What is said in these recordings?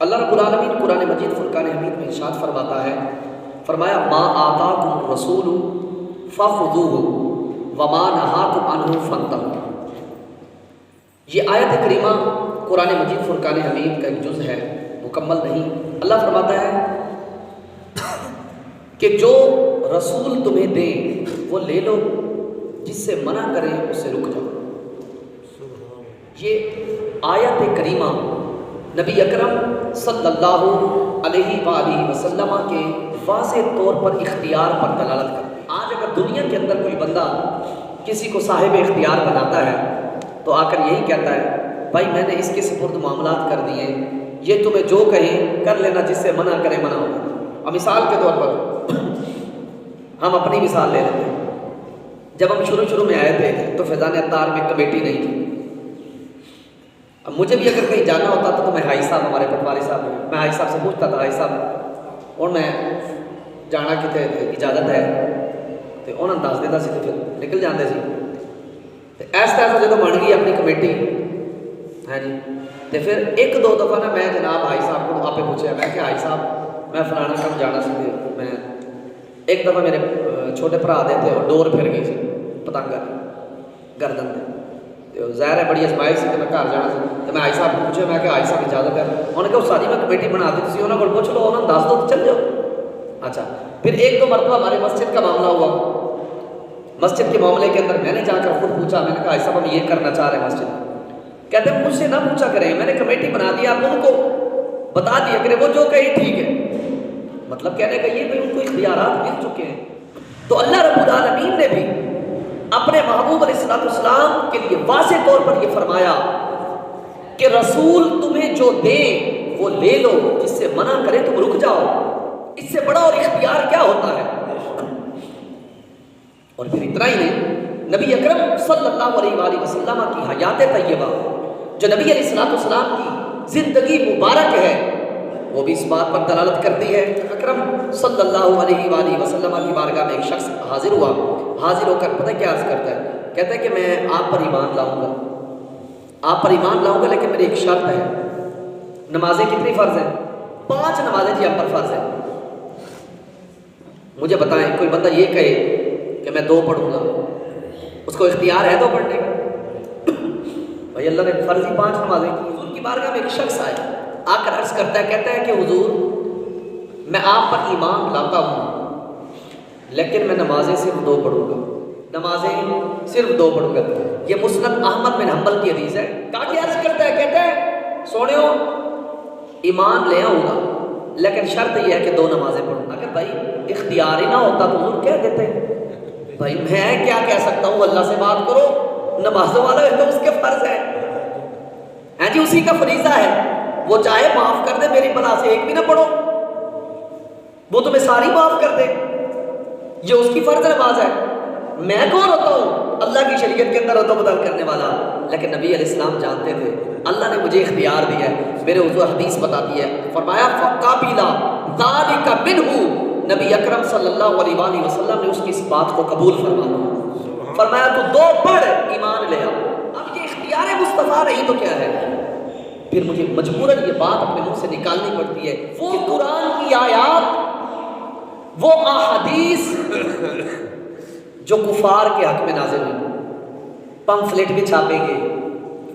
اللہ رب العالمین قرآن مجید فرقان حمید میں ارشاد فرماتا ہے، فرمایا ما آتاکم الرسول فخذوہ وما نہاکم عنہ فانتہوا۔ یہ آیت کریمہ قرآن مجید فرقان حمید کا ایک جز ہے، مکمل نہیں۔ اللہ فرماتا ہے کہ جو رسول تمہیں دیں وہ لے لو، جس سے منع کریں اس سے رک جاؤ۔ یہ آیت کریمہ نبی اکرم صلی اللہ علیہ وآلہ وسلم کے واضح طور پر اختیار پر دلالت کرتی ہے۔ آج اگر دنیا کے اندر کوئی بندہ کسی کو صاحب اختیار بناتا ہے تو آ کر یہی کہتا ہے، بھائی میں نے اس کے سپرد معاملات کر دیے، یہ تمہیں جو کہیں کر لینا، جس سے منع کرے منع ہو۔ اور مثال کے طور پر ہم اپنی مثال لے لیتے ہیں۔ جب ہم شروع میں آئے تھے تو فیضان اتار میں کمیٹی نہیں تھی۔ اب مجھے بھی اگر کہیں جانا ہوتا تھا تو میں حائی صاحب، ہمارے پٹواری صاحب ہیں، میں حائی صاحب سے پوچھتا تھا، حائی صاحب اور میں جانا کتے اجازت ہے تو انہوں نے دس دیتا سی، تو پھر نکل جاتے سی۔ ایسا جب بن گئی اپنی کمیٹی ہے جی، تو پھر ایک دو دفعہ نا میں جناب حائی صاحب کو آپ پوچھا، میں کہ حائی صاحب میں فلانا کام جانا سی، میں ایک دفعہ میرے چھوٹے برا دے تھے اور ڈور پھر گئی سی پتنگ گردن دے، تو ظاہر ہے بڑی ازمائش سی کہ میں گھر جانا سی، تو میں حائی صاحب کو پوچھا، میں کہ حائی صاحب اجازت ہے؟ انہوں نے کہا وہ ساری میں کمیٹی بنا دی تھی، انہوں نے پوچھ لو، انہوں نے دس دو تو چل جاؤ۔ اچھا، پھر ایک دو مرتبہ ہمارے مسجد کا معاملہ ہوا، مسجد کے معاملے کے اندر میں نے جا کر خود پوچھا، میں نے کہا حائی صاحب ہم یہ کرنا چاہ رہے ہیں مسجد، کہتے ہیں مجھ سے نہ پوچھا کریں، میں نے کمیٹی بنا دی، آپ ان کو بتا دیا کریں، وہ جو کہیں ٹھیک ہے۔ مطلب کہنے کا یہ بھی ان کو اختیارات مل چکے ہیں۔ تو اللہ رب العالمین نے بھی اپنے محبوب علیہ السلام کے لیے واضح طور پر یہ فرمایا کہ رسول تمہیں جو دے وہ لے لو، جس سے منع کرے تم رک جاؤ۔ اس سے بڑا اور اختیار کیا ہوتا ہے؟ اور پھر اتنا ہی نہیں، نبی اکرم صلی اللہ علیہ وآلہ وسلم کی حیات طیبہ جو نبی علیہ السلام کی زندگی مبارک ہے، وہ بھی اس بات پر دلالت کرتی ہے۔ اکرم صلی اللہ علیہ وآلہ وسلم کی بارگاہ میں ایک شخص حاضر ہوا، حاضر ہو کر پتہ کیا عرض کرتا ہے؟ کہتا ہے کہ میں آپ پر ایمان لاؤں گا، آپ پر ایمان لاؤں گا، لیکن میری ایک شرط ہے۔ نمازیں کتنی فرض ہیں؟ 5 نمازیں جی آپ پر فرض ہیں۔ مجھے بتائیں کوئی بندہ یہ کہے کہ میں 2 پڑھوں گا، اس کو اختیار ہے 2 پڑھنے کا؟ بھائی اللہ نے فرضی 5 نمازیں کی۔ حضور کی بارگاہ میں ایک شخص آیا، آ کر عرض کرتا ہے، کہتا ہے کہ حضور میں آپ پر ایمان لاتا ہوں، لیکن میں نمازیں صرف 2 پڑھوں گا، نمازیں صرف 2 پڑھوں گا۔ یہ مسند احمد بن حنبل کی حدیث ہے۔ کہا کہ عرض کرتا ہے، کہتا ہے سونیو ایمان لے آؤں گا، لیکن شرط یہ ہے کہ 2 نمازیں پڑھوں گا۔ اگر بھائی اختیار ہی نہ ہوتا تو حضور کہہ دیتے، بھائی میں کیا کہہ سکتا ہوں، اللہ سے بات کرو، نمازوں والا ہے تو اس کے فرض ہے جی، اسی کا فریضہ ہے، وہ چاہے معاف کر دے، میری بلا سے ایک بھی نہ پڑھو، وہ تمہیں ساری معاف کر دے، یہ اس کی فرض نماز ہے۔ میں کون ہوتا ہوں اللہ کی شریعت کے اندر رد و بدل کرنے والا؟ لیکن نبی علیہ السلام جانتے تھے اللہ نے مجھے اختیار دیا ہے۔ میرے حضور حدیث بتاتی ہے، فرمایا فَقَبِلَ ذَلِكَ مِنْهُ، نبی اکرم صلی اللہ علیہ وآلہ وسلم نے اس کی اس بات کو قبول فرمایا، فرمایا تو 2 پڑھ ایمان لے آ۔ اب یہ اختیار مصطفیٰ نہیں تو کیا ہے؟ پھر مجھے مجبوراً یہ بات اپنے منہ سے نکالنی پڑتی ہے، وہ قرآن کی آیات، وہ احادیث جو کفار کے حق میں نازل ہوئی، پمفلٹ بھی چھاپیں گے،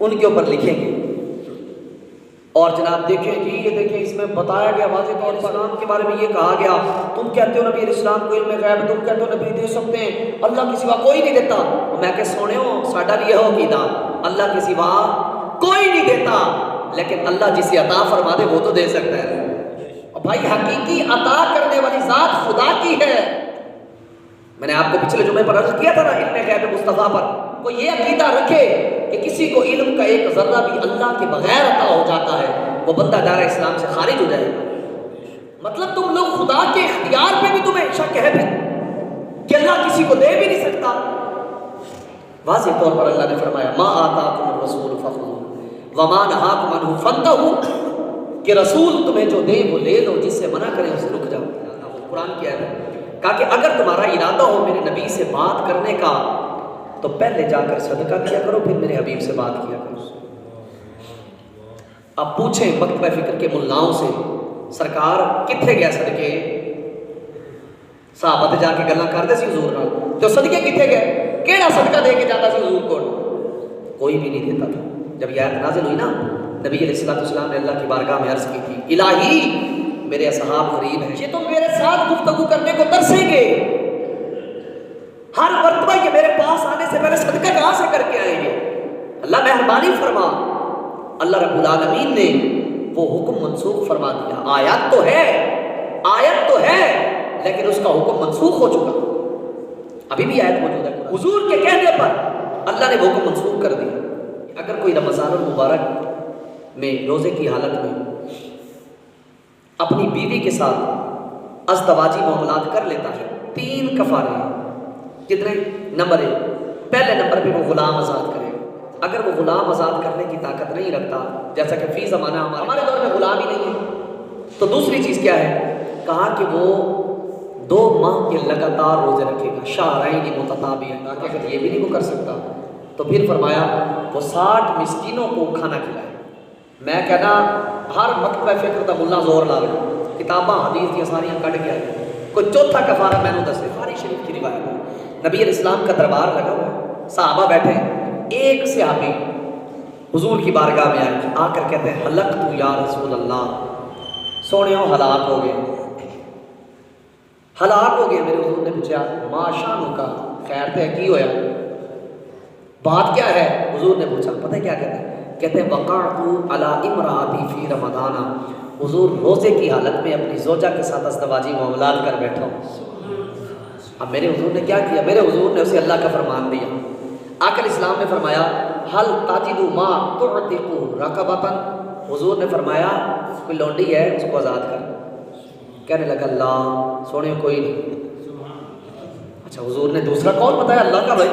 ان کے اوپر لکھیں گے، اور جناب دیکھیں جی یہ دیکھیں اس میں بتایا گیا واضح طور پر اسلام کے بارے میں یہ کہا گیا، تم کہتے ہو نبی علیہ السلام کو علم غیب، تم کہتے ہو نبی دے سکتے ہیں، اللہ کے سوا کوئی نہیں دیتا۔ میں کہ سونے ہو ساڈا بھی یہ عقیدہ، اللہ کے سوا کوئی نہیں دیتا، لیکن اللہ جسے عطا فرما دے وہ تو دے سکتا ہے۔ اور بھائی حقیقی عطا کرنے والی ذات خدا کی ہے۔ میں نے آپ کو پچھلے جمعے پر عرض کیا تھا نا، علم غیب مصطفیٰ پر کوئی یہ عقیدہ رکھے کہ کسی کو علم کا ایک ذرہ بھی اللہ کے بغیر عطا ہو جاتا ہے، وہ بندہ دائرہ اسلام سے خارج ہو جائے گا۔ مطلب تم لوگ خدا کے اختیار پہ بھی تمہیں شک ہے پھر کہ اللہ کسی کو دے بھی نہیں سکتا۔ واضح طور پر اللہ نے فرمایا ما آتاکم الرسول فخذوہ وما نہاکم عنہ فانتہوا، کہ رسول تمہیں جو دے وہ لے لو، جس سے منع کرے اسے رک جاؤ۔ قرآن کی آیت ہے، کہا کہ اگر تمہارا ارادہ ہو میرے نبی سے بات کرنے کا تو پہلے جا کر صدقہ کیا کرو، پھر میرے حبیب سے بات کیا کرو۔ اب پوچھیں مکتبہ فکر کے ملاؤں سے سرکار کتنے گیا صدقے؟ صحابہ جا کے گلاں کرتے سی حضور نال تو صدقے کتنے گئے؟ کیڑا صدقہ دے کے جاتا سی حضور کو؟ کوئی بھی نہیں دیتا تھا. جب یہ آیت نازل ہوئی نا نبی علیہ السلام نے اللہ کی بارگاہ میں عرض کی تھی الہی میرے اصحاب غریب ہیں، یہ تو میرے ساتھ گفتگو کرنے کو ترسیں گے، ہر مرتبہ یہ میرے پاس آنے سے پہلے صدقہ کہاں سے کر کے آئیں گے؟ اللہ مہربانی فرما. اللہ رب العالمین نے وہ حکم منسوخ فرما دیا. آیت تو ہے لیکن اس کا حکم منسوخ ہو چکا. ابھی بھی آیت موجود ہے. حضور کے کہنے پر اللہ نے وہ حکم منسوخ کر دیا. اگر کوئی رمضان المبارک میں روزے کی حالت میں اپنی بیوی کے ساتھ ازدواجی معاملات کر لیتا ہے 3 کفارے ہیں. کتنے؟ نمبر 1 پہلے نمبر پہ وہ غلام آزاد کرے. اگر وہ غلام آزاد کرنے کی طاقت نہیں رکھتا، جیسا کہ فی زمانہ ہمارے دور میں غلام ہی نہیں ہے، تو دوسری چیز کیا ہے؟ کہا کہ وہ 2 ماہ کے لگاتار روزے رکھے گا، شہرین متتابعین. اگر یہ بھی نہیں وہ کر سکتا تو پھر فرمایا وہ 60 مسکینوں کو کھانا کھلائے. میں کہنا ہر مکتبہ فکر دا ملا زور لا رہا، کتاباں حدیث دیا ساریاں کٹ گیا ہے. کوئی چوتھا کفارہ میں نے دسے. بخاری شریف کی روایت ہے، نبی علیہ السلام کا دربار لگا ہوا ہے، صحابہ بیٹھے. ایک صحابی حضور کی بارگاہ میں آئے، آ کر کہتے ہیں ہلکت یا رسول اللہ، سونیوں ہلاک ہو گئے میرے حضور نے پوچھا ما شانو کا، خیر تے کی ہویا، بات کیا ہے؟ حضور نے پوچھا. پتہ ہے کیا کہتے ہیں وقعت علی امراتی فی رمضان، حضور روزے کی حالت میں اپنی زوجہ کے ساتھ ازدواجی معاملات کر بیٹھا ہوں. اب میرے حضور نے کیا کیا؟ میرے حضور نے اسے اللہ کا فرمان دیا. آقا اسلام نے فرمایا حل تاجدو ما تعتقو رقبتن، حضور نے فرمایا کوئی لونڈی ہے اس کو آزاد کر. کہنے لگا اللہ سونے کوئی نہیں. اچھا حضور نے دوسرا قول بتایا اللہ کا، بھائی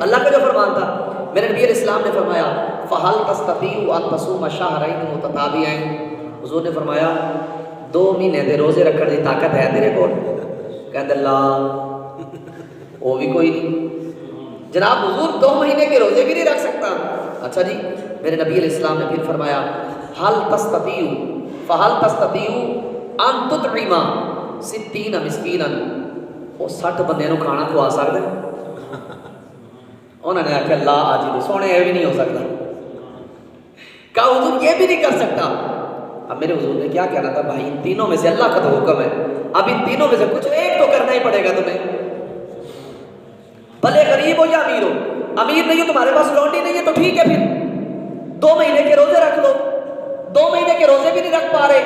اللہ کا جو فرمان تھا. میرے نبی علیہ السلام نے فرمایا فَهَلْ تَسْتَطِيعُ أَن تَصُومَ شَهْرَيْنِ مُتَتَابِعَيْنِ، حضور نے فرمایا 2 مہینے دے روزے رکھنے کی طاقت ہے تیرے کو؟ کہتے اللہ وہ بھی کوئی نہیں. جناب حضور 2 مہینے کے روزے بھی نہیں رکھ سکتا. اچھا جی. میرے نبی علیہ السلام نے پھر فرمایا فَهَلْ تَسْتَطِيعُ أَن تُطْعِمَ 60 مسکینا، وہ 60 بندے نو کھانا کھوا سکتے؟ انہوں نے آخیا اللہ آج ہی سونے یہ بھی نہیں ہو سکتا. کہا حضور یہ بھی نہیں کر سکتا. اب میرے حضور نے کیا کہنا تھا؟ بھائی ان تینوں میں سے اللہ کا تو حکم ہے، اب ان تینوں میں سے کچھ ایک تو کرنا ہی پڑے گا تمہیں، بھلے غریب ہو یا امیر ہو. امیر نہیں ہو تمہارے پاس لونڈی نہیں ہے تو ٹھیک ہے، پھر 2 مہینے کے روزے رکھ لو. 2 مہینے کے روزے بھی نہیں رکھ پا رہے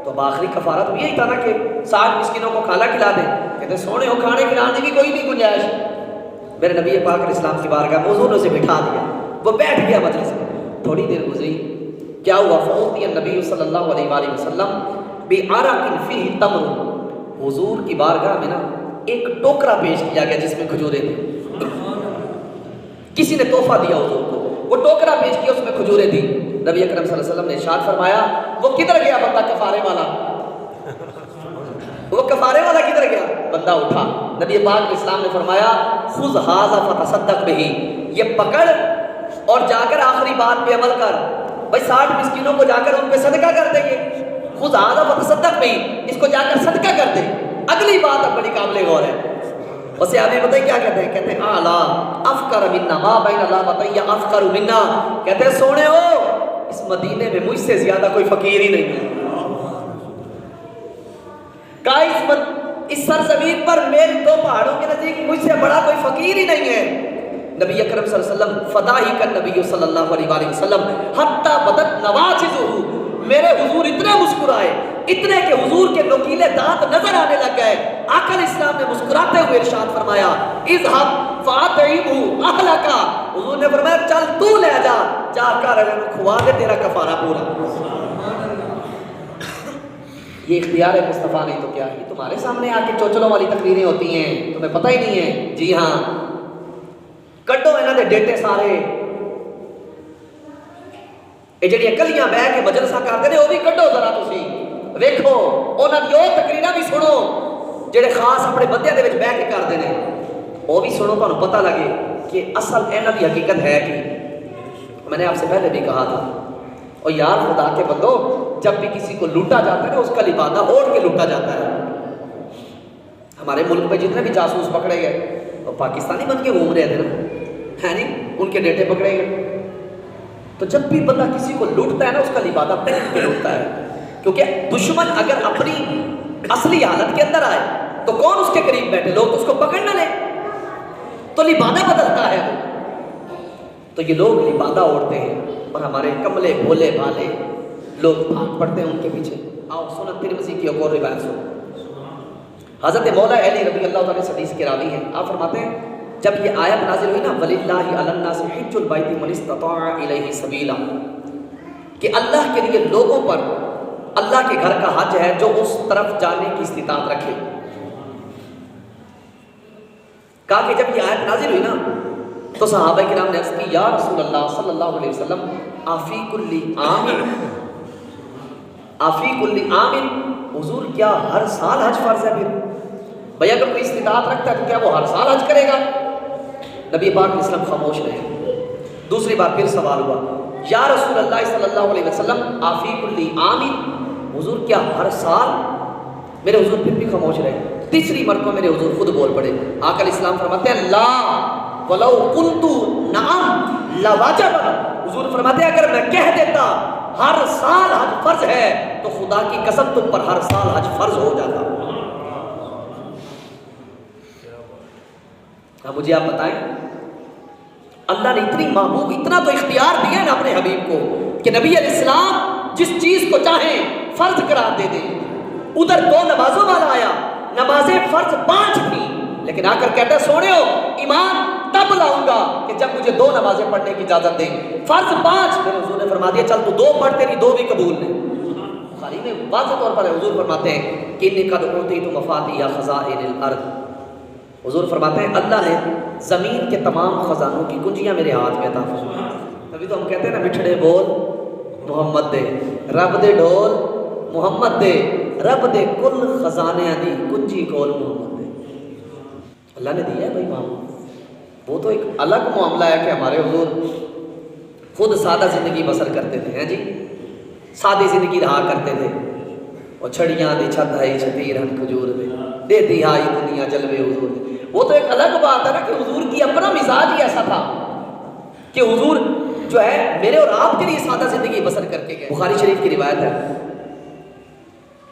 تو اب آخری کفارہ تو یہی تھا نا کہ 60 مسکینوں کو کھانا کھلا دیں. کہتے سونے ہو کھانے کھلانے کی کوئی نہیں گنجائش. میرے نبی پاک علیہ السلام کی بارگاہ میں حضور نے اسے بٹھا دیا، وہ بیٹھ گیا مجلس میں. تھوڑی دیر گزری، کیا ہوا؟ فوتی النبی صلی اللہ علیہ وآلہ وسلم بعرق فیہ تمر، حضور کی بارگاہ میں نا ایک ٹوکرا پیش کیا گیا جس میں کھجوریں تھیں. کسی نے تحفہ دیا حضور کو، وہ ٹوکرا پیش کیا، اس میں کھجوریں تھیں. نبی اکرم صلی اللہ علیہ وسلم نے ارشاد فرمایا وہ کدھر گیا بندہ کفارے والا؟ وہ کفارے والا کدھر گیا؟ بندہ اٹھا. نبی پاک اسلام نے فرمایا خذ ھذا فتصدق بہ، یہ پکڑ اور جا کر آخری بات پہ عمل کر. بھائی 60 مسکینوں کو جا کر ان پہ صدقہ کر دیں گے. خذ ھذا فتصدق بہ، اس کو جا کر صدقہ کر دے. اگلی بات اب بڑی قابل غور ہے. اسے آدمی پتہ کیا کہتے ہیں؟ کہتے ہیں اعلیٰ افقر منا ما بین لابتیہ افقر منا، کہتے ہیں سونے ہو اس مدینے میں مجھ سے زیادہ کوئی فقیر ہی نہیں ہے. کہا اس سرزمین پر میرے 2 پہاڑوں کے نزدیک مجھ سے بڑا کوئی فقیر ہی نہیں ہے. نبی اکرم صلی اللہ علیہ وسلم فضاحک النبی صلی اللہ علیہ وآلہ وسلم حتی بدت نواجذہ، میرے حضور اتنے مسکرائے، اتنے کہ حضور کے نوکیلے دانت نظر آنے لگ گئے. آقا اسلام نے مسکراتے ہوئے ارشاد فرمایا اذهب فاطعمہ اہلک، حضور نے فرمایا چل تو لے جا 4 گھر والوں کو کھوا دے، تیرا کفارہ پورا. یہ اختیار مصطفیٰ نہیں تو کیا ہے؟ تمہارے سامنے آ کے چوچلوں والی تقریریں ہوتی ہیں، تمہیں پتہ ہی نہیں ہے. جی ہاں، کڈو انہاں دے ڈیٹے سارے. یہ جڑی کلیاں بہ کے مجلساں کرتے ہیں وہ بھی کڈو ذرا تسی ویکھو. انہاں دی وہ تقریراں بھی سنو جڑے خاص اپنے بندیاں دے وچ بہ کے کرتے ہیں، وہ بھی سنو، تانوں پتہ لگے کہ اصل انہاں دی حقیقت ہے کہ میں نے آپ سے پہلے بھی کہا تھا اور یار خدا کے بندو، جب بھی کسی کو لوٹا جاتا ہے نا، اس کا لبادہ اوڑھ کے لوٹا جاتا ہے۔ ہمارے ملک میں جتنے بھی جاسوس پکڑے گئے وہ پاکستانی بن کے گھوم رہے تھے نا، ہے نہیں، ان کے ڈیٹے پکڑے گئے۔ تو جب بھی بندہ کسی کو لوٹتا ہے نا، اس کا لبادہ پہن کے لوٹتا ہے، کیونکہ دشمن اگر اپنی اصلی حالت کے اندر آئے تو کون اس کے قریب بیٹھے، لوگ تو اس کو پکڑ نہ لیں، تو لبادہ بدلتا ہے۔ تو یہ لوگ لبادہ اوڑھتے ہیں اور ہمارے کملے بھولے بھالے لوگ بھاگ پڑتے ہیں ان کے پیچھے۔ آؤ سنن ترمذی کی ایک اور روایت سنو۔ حضرت مولا علی رضی اللہ تعالیٰ حدیث کے راوی ہیں، آپ فرماتے ہیں جب یہ آیت نازل ہوئی نا، وَلِلَّهِ عَلَى النَّاسِ حِجُّ الْبَيْتِ مَنِ اسْتَطَاعَ إِلَيْهِ سَبِيلًا، کہ اللہ کے لیے لوگوں پر اللہ کے گھر کا حج ہے جو اس طرف جانے کی استطاعت رکھے۔ کہا کہ جب یہ آیت نازل ہوئی نا تو صحابہ کرام نے عرض کی، یا رسول اللہ صلی اللہ علیہ وسلم، آفی کل عامن، آفی کل عامن، حضور کیا ہر سال حج فرض ہے؟ پھر بھئی اگر کوئی استطاعت رکھتا ہے تو کیا وہ ہر سال حج کرے گا؟ نبی پاک علیہ السلام خاموش رہے۔ دوسری بار پھر سوال ہوا، یا رسول اللہ صلی اللہ علیہ وسلم، آفی کل عامن، حضور کیا ہر سال؟ میرے حضور پھر بھی خاموش رہے۔ تیسری مرتبہ میرے حضور خود بول پڑے۔ آقا علیہ السلام فرماتے ہیں، لا وَلَوْ قُلْتُ نَعَمْ لَوَجَبَ، حضور فرماتے ہیں اگر میں کہہ دیتا ہر سال حج فرض ہے تو خدا کی قسم تم پر ہر سال حج فرض ہو جاتا۔ اب مجھے آپ بتائیں، اللہ نے اتنی محبوب، اتنا تو اختیار دیا نا اپنے حبیب کو کہ نبی علیہ السلام جس چیز کو چاہیں فرض قرار دے دیں۔ ادھر 2 نمازوں والا آیا، نمازیں فرض 5 تھیں، لیکن آ کر کہتا ہے سونے ہو ایمان تب لاؤں گا کہ جب مجھے 2 نمازیں پڑھنے کی اجازت دیں۔ فرض 5، میرے حضور نے فرما دیا چل تو 2 پڑھ، تیری 2 بھی قبول نہیں۔ بخاری میں واضح طور پر حضور فرماتے ہیں کہ انی قد اعطیت مفاتیح خزائن الارض، حضور فرماتے ہیں اللہ نے زمین کے تمام خزانوں کی کنجیاں میرے ہاتھ میں عطا فرمائیں۔ تبھی تو ہم کہتے ہیں نا، مٹھڑے بول محمد دے، رب دے ڈول محمد دے، رب دے کل خزانے دی کنجی کول محمد دے۔ اللہ نے دیا ہے بھائی معاملہ، وہ تو ایک الگ معاملہ ہے کہ ہمارے حضور خود سادہ زندگی بسر کرتے تھے، ہیں جی، سادی زندگی رہا کرتے تھے، اور چھڑیاں دی چھت ہے چھتیر ہن کھجور دے، دے دہائی دنیا جلوے حضور دے۔ وہ تو ایک الگ بات ہے نا کہ حضور کی اپنا مزاج ہی ایسا تھا کہ حضور جو ہے میرے اور آپ کے لیے سادہ زندگی بسر کر کے گئے۔ بخاری شریف کی روایت ہے،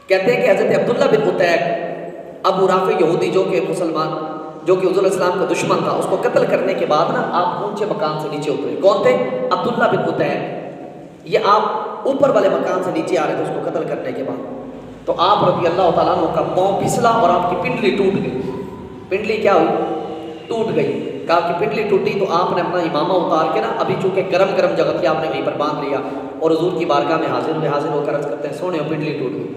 کہتے ہیں کہ حضرت عبداللہ بن عتیق، ابو رافع یہودی جو کہ مسلمان، جو کہ حضور علیہ السلام کا دشمن تھا، اس کو قتل کرنے کے بعد نا آپ اونچے مقام سے نیچے اترے۔ کون تھے؟ عبداللہ بن عتیق۔ یہ آپ اوپر والے مقام سے نیچے آ رہے تھے اس کو قتل کرنے کے بعد، تو آپ رضی اللہ تعالیٰ عنہ کا پاؤں پھسلا اور آپ کی پنڈلی ٹوٹ گئی۔ پنڈلی کیا ہوئی؟ ٹوٹ گئی۔ کہا کہ پنڈلی ٹوٹی تو آپ نے اپنا امامہ اتار کے نا، ابھی چونکہ گرم گرم جگہ تھی، آپ نے وہیں پر باندھ لیا اور حضور کی بارگاہ میں حاضر ہو کر عرض کرتے ہیں سونے پنڈلی ٹوٹ گئی۔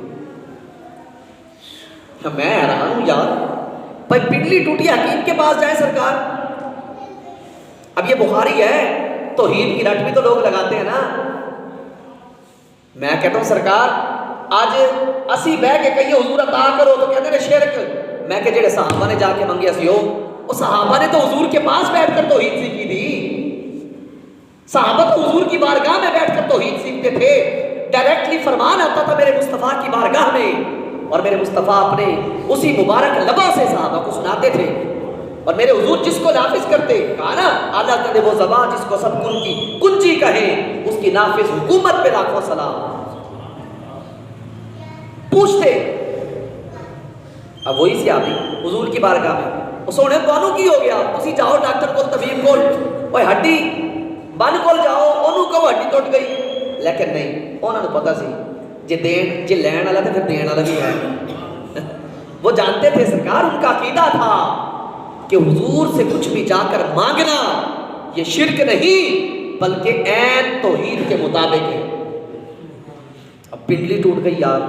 میں حیران ہوں یار، بھائی پنڈلی ٹوٹی حکیم کے پاس جائیں سرکار۔ اب یہ بخاری ہے، توحید کی رٹ بھی تو لوگ لگاتے ہیں نا۔ میں کہتا ہوں سرکار آج اسی بہ کے کہیے حضور عطا کرو تو کہتے ہیں شرک۔ میں کہ جڑے صحابہ نے جا کے منگیا سی وہ صحابہ نے تو حضور کے پاس بیٹھ کر توحید سیکھی تھی۔ صحابہ تو حضور کی بارگاہ میں بیٹھ کر توحید سیکھتے تھے، ڈائریکٹلی فرمان آتا تھا میرے مصطفیٰ کی بارگاہ میں، اور میرے مصطفیٰ اپنے اسی مبارک لبوں سے صحابہ کو سناتے تھے، اور میرے حضور جس کو نافذ کرتے، کہا نا اعلیٰ کرے وہ زبان جس کو سب کن کی کنجی کہے، اس کی نافذ حکومت پہ لاکھوں سلام۔ پوچھتے اب وہی صحابی حضور کی بارگاہ میں، وہ سونے کونوں کی ہو گیا، اسی جاؤ ڈاکٹر کو، طبیب کو، وہ ہڈی بن کو جاؤ انہوں کو ہڈی ٹوٹ گئی، لیکن نہیں، انہوں نے پتا سی جی لین والا تھا پھر دین والا بھی ہے۔ وہ جانتے تھے سرکار، ان کا عقیدہ تھا کہ حضور سے کچھ بھی جا کر مانگنا یہ شرک نہیں بلکہ عین توحید کے مطابق ہے۔ اب پنڈلی ٹوٹ گئی یار،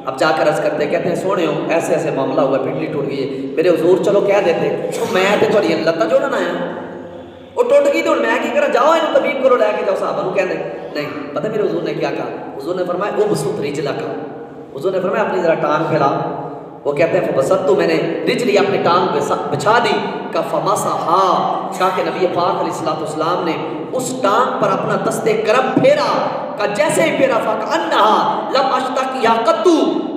اب جا کر عرض کرتے کہتے ہیں سونے ہو ایسے ایسے معاملہ ہوا، پنڈلی ٹوٹ گئی ہے۔ میرے حضور چلو کہہ دیتے میں تو تھوڑی لتا جوڑنا آیا، وہ ٹوٹ گئی تو میں کی کرا، جاؤ انہوں طبیب کرو لے کے جاؤ، صحابہ کو کہنے نہیں پتہ میرے حضور نے کیا کہا؟ حضور نے فرمایا او بسط رجلا کا، حضور نے فرمایا اپنی ذرا ٹانگ پھیلا۔ وہ کہتے ہیں فبسطت، میں نے رجلی اپنی ٹانگ بچھا دی، کا فمسحا، کہا کہ نبی پاک علیہ الصلوۃ والسلام نے اس ٹانگ پر اپنا دستے کرم پھیرا کہ جیسے ہی پھیرا فَكَأَنَّهَا لَمْ أَشْتَكِهَا قَطُّ،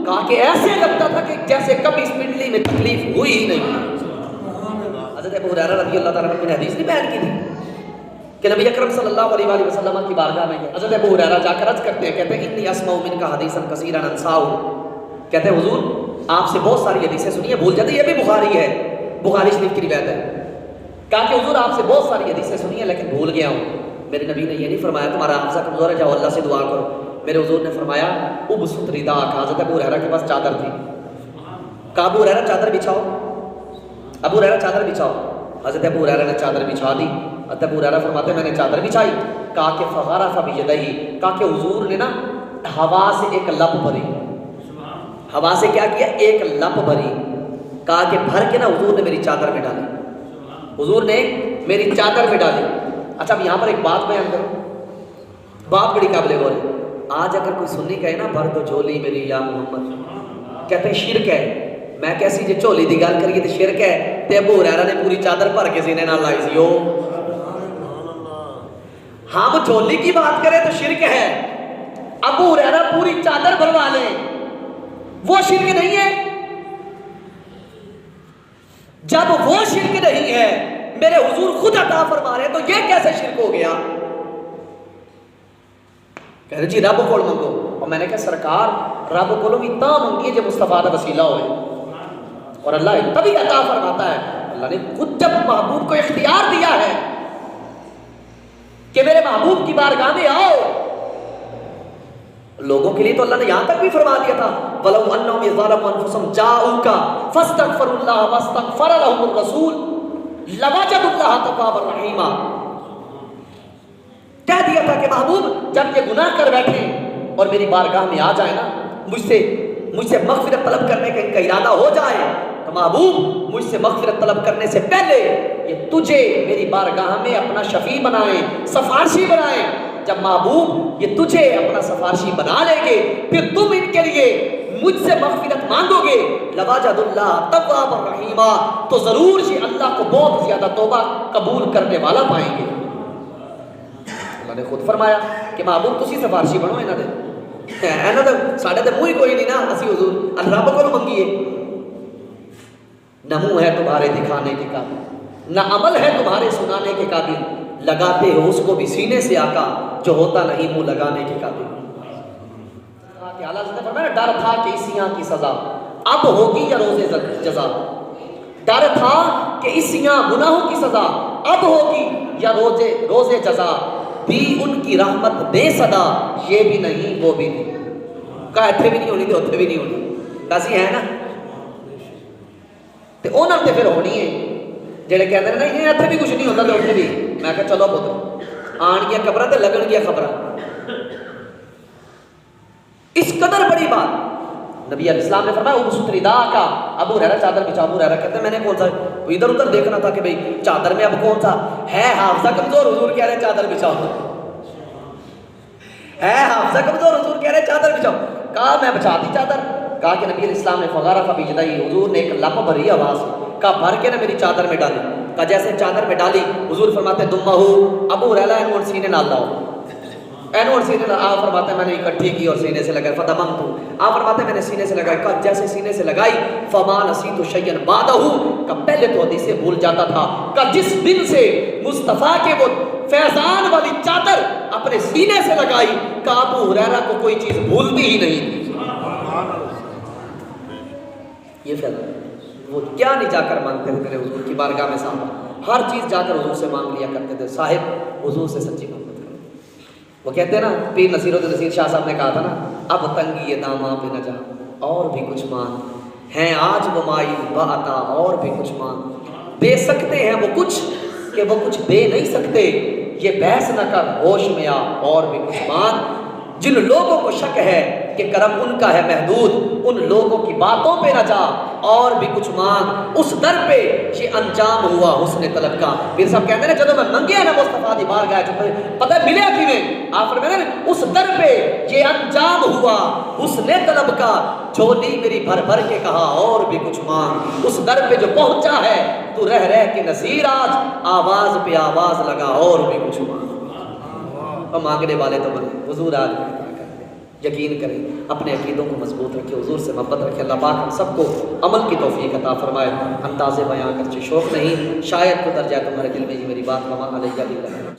کہا کہ ایسے لگتا تھا کہ جیسے کبھی اس پنڈلی میں تکلیف ہوئی ہی نہیں۔ حضرت ابو ہریرہ رضی اللہ تعالیٰ عنہ نے حدیث نہیں بیان کی تھی کہ نبی اکرم صلی اللہ علیہ وآلہ وسلم کی بارگاہ میں گئے۔ حضرت ابو ہریرہ جا کر عرض کرتے ہیں، کہتے ہیں انی اسمع منک حدیثا کثیرا انساہ، کہتے ہیں حضور آپ سے بہت ساری حدیثیں سنی ہیں بھول جاتے ہیں، یہ بھی بخاری ہے، بخاری شریف کی روایت ہے۔ کہا کہ حضور آپ سے بہت ساری حدیثیں سنی ہیں لیکن بھول گیا ہوں۔ میرے نبی نے یہ نہیں فرمایا تمہارا حافظہ کمزور ہے، جاؤ اللہ سے دعا کرو۔ میرے حضور نے فرمایا ابسط رداءک، حضرت ابو ہریرہ کے پاس چادر تھی، کہا ابو ہریرہ چادر بچھاؤ، ابو ہریرہ چادر بچھاؤ۔ حضرت ابو ہریرہ نے چادر بچھا دی۔ حضرت ابو ہریرہ فرماتے میں نے چادر بچھائی، کہا کہ فغرف بیدہ، کہا کہ حضور نے نا ہوا سے ایک لپ بھری، ہوا سے کیا کیا؟ ایک لپ بھری، کہا کہ بھر کے نا حضور نے میری چادر میں ڈالی، حضور نے میری چادر میں ڈالی۔ اچھا اب یہاں پر ایک بات بیان کروں، بات بڑی قابل غور ہے۔ آج اگر کوئی سنی کہے نا بھر دو جھولی میری یا محمد، کہتے ہیں شرک ہے۔ میں کیسی جی جھولی دی گل کریے تو شرک ہے، تے ابو ہریرہ نے پوری چادر بھر کے سینے نال لائی سی۔ ہم جھولی کی بات کریں تو شرک ہے، ابو ہریرہ پوری چادر بھروا لیں وہ شرک نہیں ہے؟ جب وہ شرک نہیں ہے میرے حضور خود عطا فرما رہے ہیں تو یہ کیسے شرک ہو گیا؟ کہہ رہے جی رب کو منگو، اور میں نے کہا سرکار رب کو بھی تا منگی ہے جو مصطفیٰ دا وسیلہ ہوئے، اور اللہ تبھی عطا فرماتا ہے۔ اللہ نے خود جب محبوب کو اختیار دیا ہے کہ میرے محبوب کی بارگاہ میں آؤ، لوگوں کے لیے تو اللہ نے یہاں تک بھی فرما دیا تھا وَلَوْ أَنَّهُمْ إِذْ ظَلَمُوا أَنفُسَهُمْ جَاءُوكَ فَاسْتَغْفَرُوا اللَّهَ وَاسْتَغْفَرَ لَهُمُ الرَّسُولُ لَوَجَدُوا اللَّهَ تَوَّابًا رَحِيمًا۔ کہہ دیا تھا کہ محبوب جب یہ گناہ کر بیٹھے اور میری بارگاہ میں آ جائے نا، مجھ سے مغفرت طلب کرنے کا ان کا ارادہ ہو جائے تو محبوب مجھ سے مغفرت طلب کرنے سے پہلے یہ تجھے میری بارگاہ میں اپنا شفیع بنائیں، سفارشی بنائیں۔ جب محبوب یہ تجھے اپنا سفارشی بنا لیں گے پھر تم ان کے لیے مجھ سے مغفرت مانگو گے، لواجد اللہ تواب الرحیم، تو ضرور جی اللہ کو بہت زیادہ توبہ قبول کرنے والا پائیں گے۔ اللہ نے خود فرمایا کہ محبوب تسی سفارشی بنو انہاں دے، انہاں دے ساڈے تے منہ ہی کوئی نہیں نا، اسی حضور رب کو منگیے۔ نہ منہ ہے تمہارے دکھانے کے قابل، نہ عمل ہے تمہارے سنانے کے قابل، لگاتے ہو اس کو بھی سینے سے آقا جو ہوتا نہیں منہ لگانے کے قابل۔ کہ اعلیٰ حضرت نے فرمایا ڈر تھا کہ عیسیاں کی سزا اب ہوگی یا روز جزا، ڈر تھا کہ عیسیاں گناہوں کی سزا اب ہوگی یا روز جزا، بھی ان کی رحمت بے صدا، یہ بھی نہیں وہ بھی نہیں، کہا اتھے بھی نہیں ہونی تو اتھے بھی نہیں ہونی، کسی ہے نا تے انہاں تے پھر ہونی ہے جڑے کہتے ہیں نہیں اتھے بھی کچھ نہیں ہوتا تو اتھے بھی۔ میں کہا چلو پتر آن گیا خبراں تے لگن گیا خبراں، اس قدر بڑی بات نبی علیہ السلام نے فرمایا ابسط رداءک، ابو ہریرہ چادر بچھا۔ ابو ہریرہ کہتے ہیں میں نے کون سا ادھر ادھر دیکھنا تھا کہ بھئی چادر میں اب کون سا ہے، حافظہ کمزور حضور کہہ رہے چادر بچھاؤ، ہے حافظہ کمزور حضور کہہ رہے چادر بچھاؤ۔ کہا میں بچھا دی چادر، کہا کہ نبی علیہ السلام نے فغرف بیدہ، حضور نے ایک لپ بھری آواز، کہا بھر کے نے میری چادر میں ڈالی، کہا جیسے چادر میں ڈالی حضور فرماتے دمہ ابو ہریرہ اینو سینے نال لاؤ، اینو سینے نال، آپ فرماتے میں نے اکٹھی کی اور سینے سے لگائی، فدممتو، آپ فرماتے میں نے سینے سے لگائی، کہا جیسے سینے سے لگائی فما نسیت شیئا بعدہ، کہ پہلے تو حدیثیں بھول جاتا تھا، کہ جس دن سے مصطفیٰ کے وہ فیضان والی چادر اپنے سینے سے لگائی، کہ ابو ہریرہ کو کوئی چیز بھولتی ہی نہیں تھی۔ یہ فیضان وہ کیا نہیں جا کر مانگتے تھے میرے حضور کی بارگاہ میں صاحب، ہر چیز جا کر حضور سے مانگ لیا کرتے تھے، صاحب حضور سے سچی محبت کرو۔ وہ کہتے ہیں نا پیر نصیر الدین نصیر شاہ صاحب نے کہا تھا نا اب تنگی یہ داماں پہ نہ جا اور بھی کچھ مانگ، ہیں آج وہ مائی بعطا اور بھی کچھ مانگ، دے سکتے ہیں وہ کچھ کہ وہ کچھ دے نہیں سکتے، یہ بحث نہ کر ہوش میں آ اور بھی کچھ مانگ۔ جن لوگوں کو شک ہے کہ کرم ان کا ہے محدود، ان لوگوں کی باتوں پہ نہ جا اور بھی کچھ مانگ، اس در پہ یہ انجام ہوا حسن طلب کا۔ پھر صاحب کہتے ہیں جب میں منگیا نا مصطفیٰ دی بارگاہ جو پتہ ملیا کہ میں آپ فرماتے ہیں اس در پہ یہ انجام ہوا حسن طلب کا، جھولی میری بھر بھر کے کہا اور بھی کچھ مانگ، اس در پہ جو پہنچا ہے تو رہ رہ کے نذیر آج آواز پہ آواز لگا اور بھی کچھ مانگ۔ اور مانگنے والے تو بنے، حضور آج بھی عطا کر دیں۔ یقین کریں، اپنے عقیدوں کو مضبوط رکھے، حضور سے محبت رکھے۔ اللہ پاک ہم سب کو عمل کی توفیق عطا فرمائے۔ انداز بیاں اگرچہ شوق نہیں، شاید کو درجہ تمہارے دل میں یہ میری بات وما علیہ